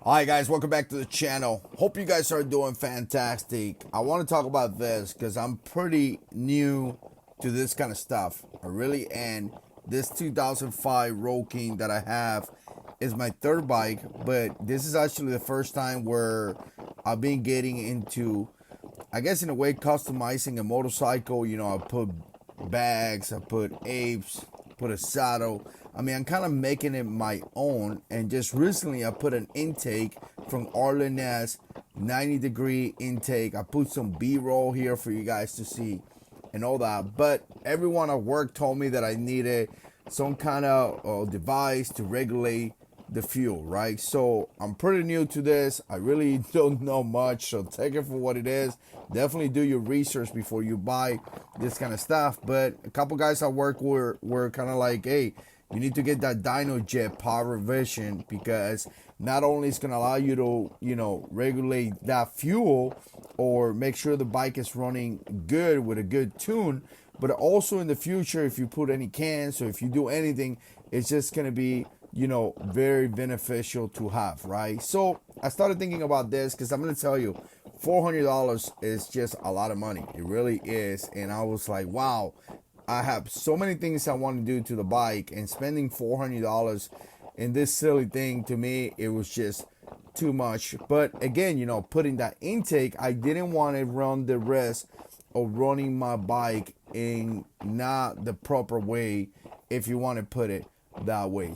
Hi guys, welcome back to the channel. Hope you guys are doing fantastic. I want to talk about this because I'm pretty new to this kind of stuff. I really am. This 2005 Road King that I have is my third bike, but this is actually the first time where I've been getting into, I guess in a way, customizing a motorcycle. You know, I put bags, I put apes, put a saddle. I mean, I'm kind of making it my own. And just recently, I put an intake from Arlen-ness, 90-degree intake. I put some B-roll here for you guys to see and all that. But everyone at work told me that I needed some kind of device to regulate the fuel, right? So I'm pretty new to this. I really don't know much, so take it for what it is. Definitely do your research before you buy this kind of stuff. But a couple guys at work were kind of like, hey, you need to get that Dynojet power revision, because not only it's going to allow you to, regulate that fuel or make sure the bike is running good with a good tune, but also in the future, if you put any cans or if you do anything, it's just going to be, very beneficial to have, right? So I started thinking about this because I'm going to tell you, $400 is just a lot of money. It really is. And I was like, wow, I have so many things I want to do to the bike, and spending $400 in this silly thing, to me, it was just too much. But again, putting that intake, I didn't want to run the risk of running my bike in not the proper way, if you want to put it that way.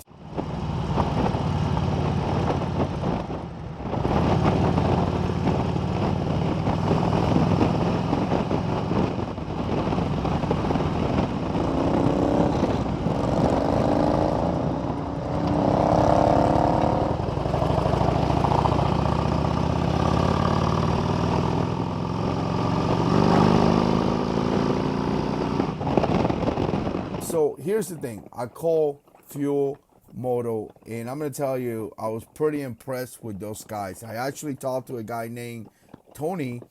So here's the thing. I call Fuel Moto, and I'm going to tell you, I was pretty impressed with those guys. I actually talked to a guy named Tony,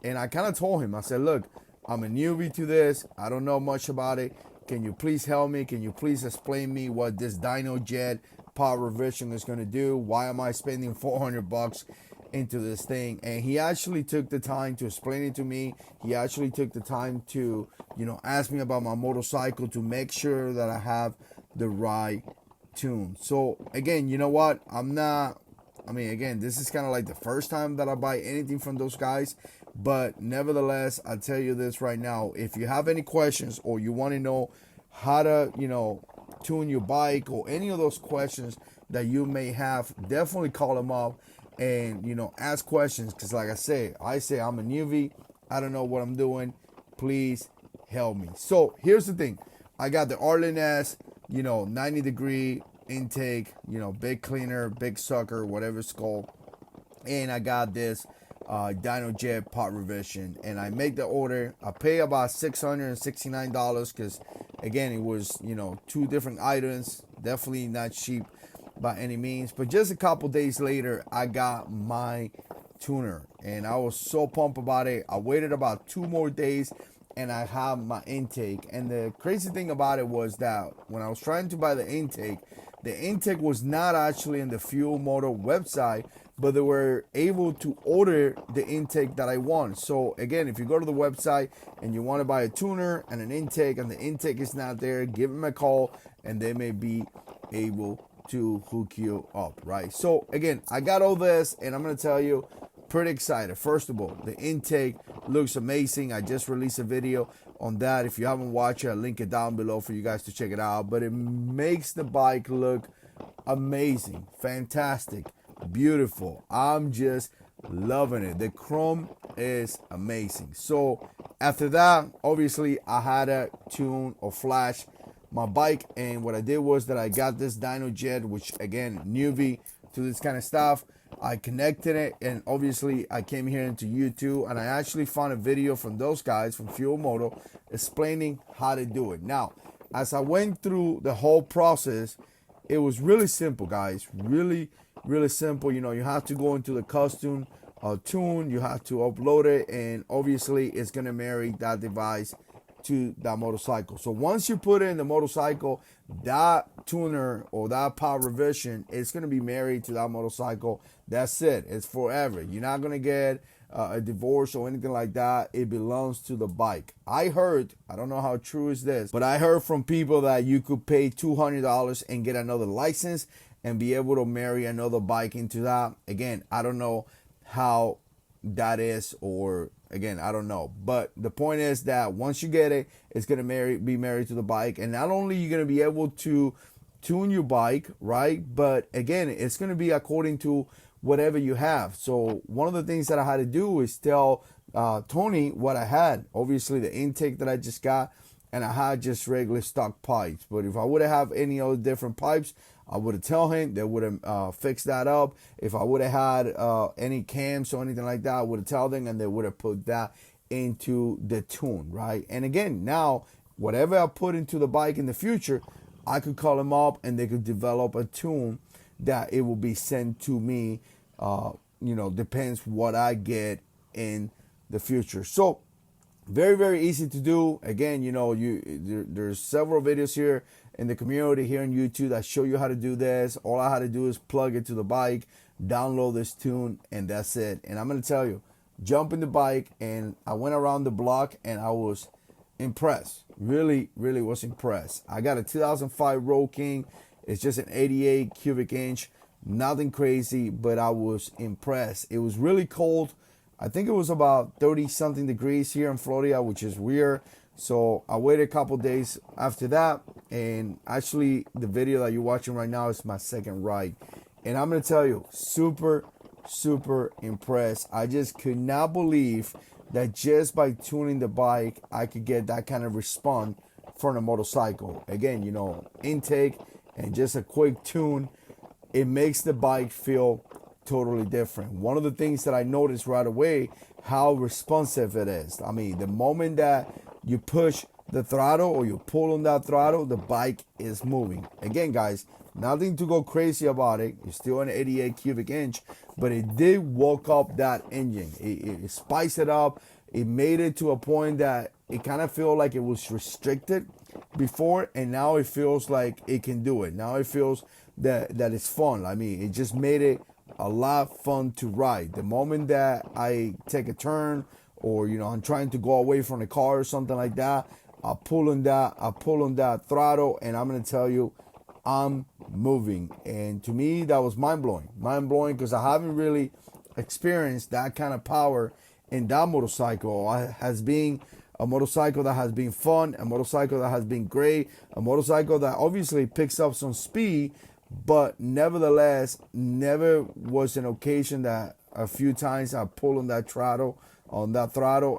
and I kind of told him, I said, look, I'm a newbie to this. I don't know much about it. Can you please help me? Can you please explain me what this Dynojet power revision is going to do? Why am I spending $400 into this thing? And he actually took the time to explain it to me. He actually took the time to, ask me about my motorcycle to make sure that I have the right tune. So again, you know what? Again, this is kind of like the first time that I buy anything from those guys. But nevertheless, I'll tell you this right now. If you have any questions or you want to know how to, tune your bike or any of those questions that you may have, definitely call them up and, ask questions. Because like I say I'm a newbie. I don't know what I'm doing. Please help me. So here's the thing. I got the Arlen-ness, 90-degree intake, big cleaner, big sucker, whatever it's called. And I got this Dynojet part revision, and I make the order. I pay about $669 because, again, it was, two different items. Definitely not cheap by any means. But just a couple days later, I got my tuner, and I was so pumped about it. I waited about 2 more days, and I have my intake. And the crazy thing about it was that when I was trying to buy the intake was not actually in the Fuel Moto website, but they were able to order the intake that I want. So again, if you go to the website and you want to buy a tuner and an intake, and the intake is not there, give them a call and they may be able to hook you up, right? So again, I got all this, and I'm going to tell you, pretty excited. First of all, the intake looks amazing. I just released a video on that. If you haven't watched it, I'll link it down below for you guys to check it out. But it makes the bike look amazing, fantastic, beautiful. I'm just loving it. The chrome is amazing. So after that, obviously, I had to tune or flash my bike, and what I did was that I got this Dynojet, which again, newbie to this kind of stuff. I connected it, and obviously I came here into YouTube, and I actually found a video from those guys from Fuel Moto explaining how to do it. Now, as I went through the whole process, it was really simple, guys. Really, really simple. You have to go into the custom tune, you have to upload it, and obviously it's gonna marry that device to that motorcycle. So once you put it in the motorcycle, that tuner or that power revision is going to be married to that motorcycle. That's it. It's forever. You're not going to get a divorce or anything like that. It belongs to the bike. I heard, I don't know how true is this, but I heard from people that you could pay $200 and get another license and be able to marry another bike into that. Again, I don't know how that is, or again, I don't know. But the point is that once you get it, it's going to be married to the bike. And not only you're going to be able to tune your bike, right? But again, it's going to be according to whatever you have. So one of the things that I had to do is tell Tony what I had. Obviously, the intake that I just got, and I had just regular stock pipes. But if I would have any other different pipes, I would have tell him. They would have fixed that up. If I would have had any cams or anything like that, I would have told them, and they would have put that into the tune, right? And again, now whatever I put into the bike in the future, I could call them up and they could develop a tune that it will be sent to me. Depends what I get in the future. So very, very easy to do. Again, there's several videos here in the community here on YouTube that show you how to do this. All I had to do is plug it to the bike, download this tune, and that's it. And I'm going to tell you, jump in the bike, and I went around the block, and I was impressed. Really, really was impressed. I got a 2005 Road King. It's just an 88 cubic inch. Nothing crazy, but I was impressed. It was really cold. I think it was about 30 something degrees here in Florida, which is weird. So I waited a couple days after that, and actually the video that you're watching right now is my second ride. And I'm going to tell you, super, super impressed. I just could not believe that just by tuning the bike, I could get that kind of response from a motorcycle. Again, intake and just a quick tune, it makes the bike feel totally different. One of the things that I noticed right away, how responsive it is. I mean, the moment that you push the throttle or you pull on that throttle, the bike is moving. Again, guys, nothing to go crazy about it. It's still an 88 cubic inch, but it did woke up that engine. It spiced it up. It made it to a point that it kind of felt like it was restricted before, and now it feels like it can do it. Now it feels that it's fun. I mean, it just made it a lot fun to ride. The moment that I take a turn, or I'm trying to go away from the car or something like that, I pull on that throttle, and I'm gonna tell you, I'm moving. And to me, that was mind-blowing because I haven't really experienced that kind of power in that motorcycle. It has been a motorcycle that has been fun, a motorcycle that has been great, a motorcycle that obviously picks up some speed, but nevertheless, never was an occasion that a few times I pull on that throttle,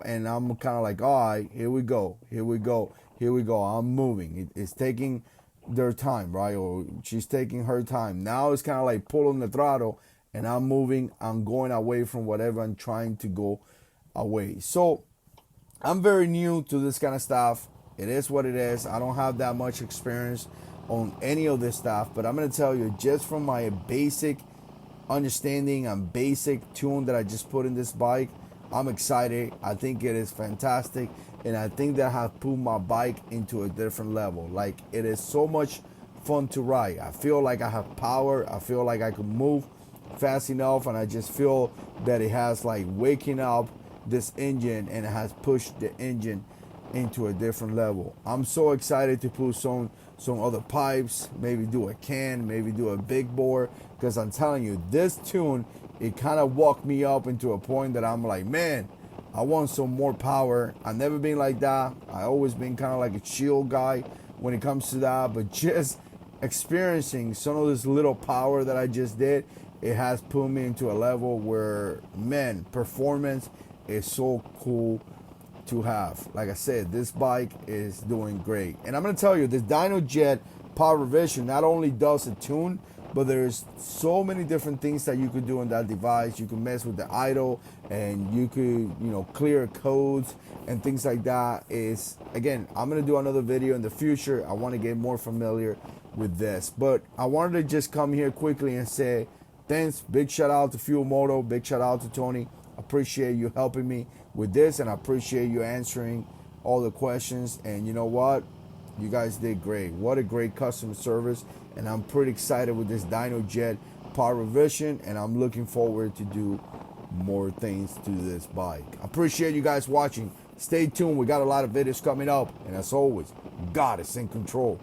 and I'm kind of like, all right, here we go. I'm moving. It's taking their time, right? Or she's taking her time. Now it's kind of like pull on the throttle, and I'm moving. I'm going away from whatever I'm trying to go away. So I'm very new to this kind of stuff. It is what it is. I don't have that much experience on any of this stuff, but I'm going to tell you, just from my basic understanding and basic tune that I just put in this bike, I'm excited. I think it is fantastic, and I think that I have put my bike into a different level. Like, it is so much fun to ride. I feel like I have power. I feel like I can move fast enough, and I just feel that it has like waking up this engine, and it has pushed the engine into a different level. I'm so excited to put some other pipes, maybe do a can, maybe do a big bore, because I'm telling you, this tune, it kind of walked me up into a point that I'm like, man, I want some more power. I've never been like that. I always been kind of like a chill guy when it comes to that, but just experiencing some of this little power that I just did, it has put me into a level where, man, performance is so cool to have. Like I said, this bike is doing great. And I'm going to tell you, this Dynojet power revision not only does a tune, but there's so many different things that you could do on that device. You can mess with the idle, and you could, clear codes and things like that. Again, I'm going to do another video in the future. I want to get more familiar with this. But I wanted to just come here quickly and say thanks. Big shout out to Fuel Moto. Big shout out to Tony. Appreciate you helping me with this, and I appreciate you answering all the questions. And you know what? You guys did great. What a great customer service. And I'm pretty excited with this Dynojet power revision. And I'm looking forward to do more things to this bike. I appreciate you guys watching. Stay tuned. We got a lot of videos coming up. And as always, God is in control.